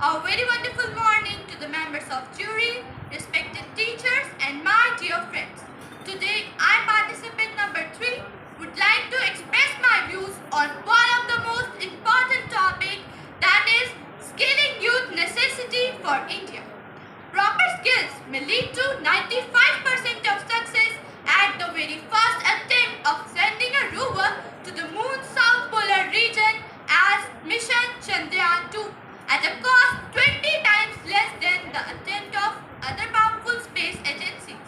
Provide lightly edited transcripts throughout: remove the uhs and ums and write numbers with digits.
A very wonderful morning to the members of jury, respected teachers and my dear friends. Today I, participant number 3, would like to express my views on one of the most important topic, that is skilling youth necessity for India. Proper skills may lead to 95% of success at the very first attempt of sending a rover to the moon's south polar region as Mission Chandrayaan-2 at a cost 20 times less than the attempt of other powerful space agencies.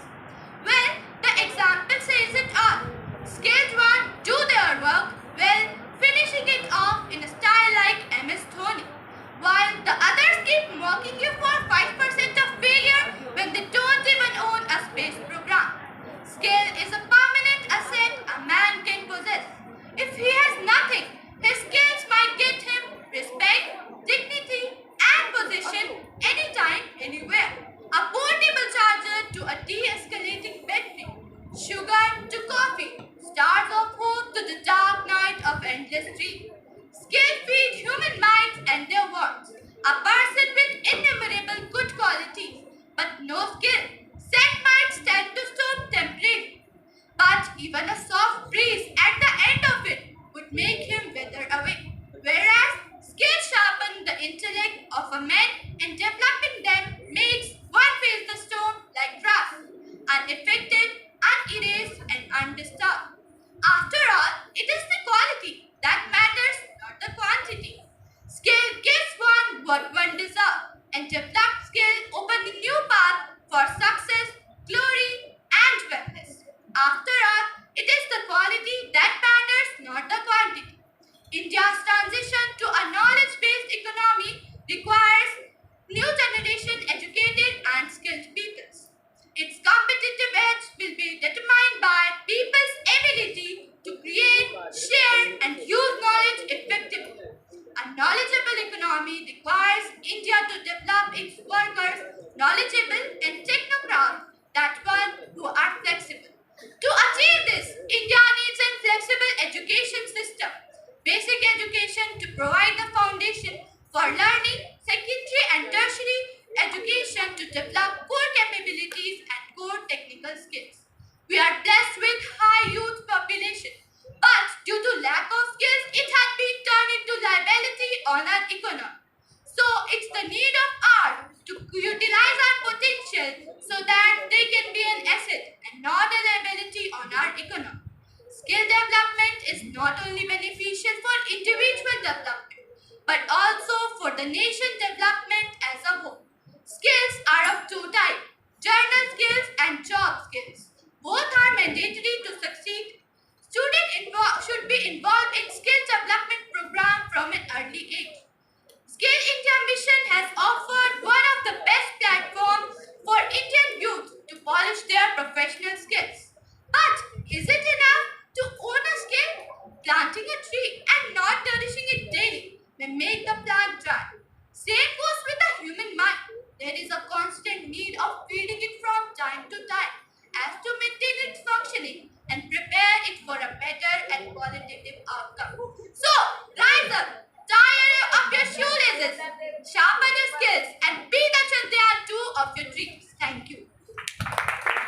Well, the example says it all. Skilled ones do their work well, finishing it off in a style like MS Dhoni, while the others keep mocking you for 5% of failure when they don't even own a space program. Skill is a permanent asset a man can possess. If he has nothing, his skills might get him respect, dignity, and position anytime, anywhere. A portable charger to a de-escalating battery, sugar to coffee, stars of hope to the dark night of endless dream. Skill feed human minds and their words. A person with innumerable good qualities, but no skill, set might stand to stone temporarily. But even a soft breeze at the end of it would make him wither away. Whereas skill sharpen the intellect of a man and developing them makes one face the stone like brass, unaffected, unerased, and undisturbed. After all, it is the quality that matters, not the quantity. Skill gives one what one deserves, and developed skill opens a new path for success, glory, and wellness. After all, it is the quality that matters, not the quantity. India's transition to a knowledge-based economy requires new generation educated and skilled people. Its competitive edge will be determined by people's ability to create, share, and use knowledge effectively. A knowledgeable economy requires India to develop its workers knowledgeable and technocrats, that one who are flexible. To achieve this, India needs a flexible education system. Basic education to provide the foundation for learning, secondary and tertiary education to develop core capabilities and core technical skills. We are blessed with high youth population, but due to lack of skills, it has been turned into liability on our economy. So it's the need of ours to utilize our potential so that they can be an asset and not a liability on our economy. Skill development is not only beneficial for individual development, but also for the nation development as a whole. Skills are of two types, journal skills and job skills. Both are mandatory to succeed. Students should be involved in skill development program from an early age. Skill India Mission has offered one of the best platforms for Indian youth to polish their professional skills. But is it enough to own a skill? Planting a tree and not nourishing it daily may make the plant dry. Same goes with the human mind. There is a constant need of feeding it from time to time as to maintain its functioning and prepare it for a better and qualitative outcome. So, rise up, tie up your shoelaces, sharpen your skills, and be the Chandrayaan 2 of your dreams. Thank you.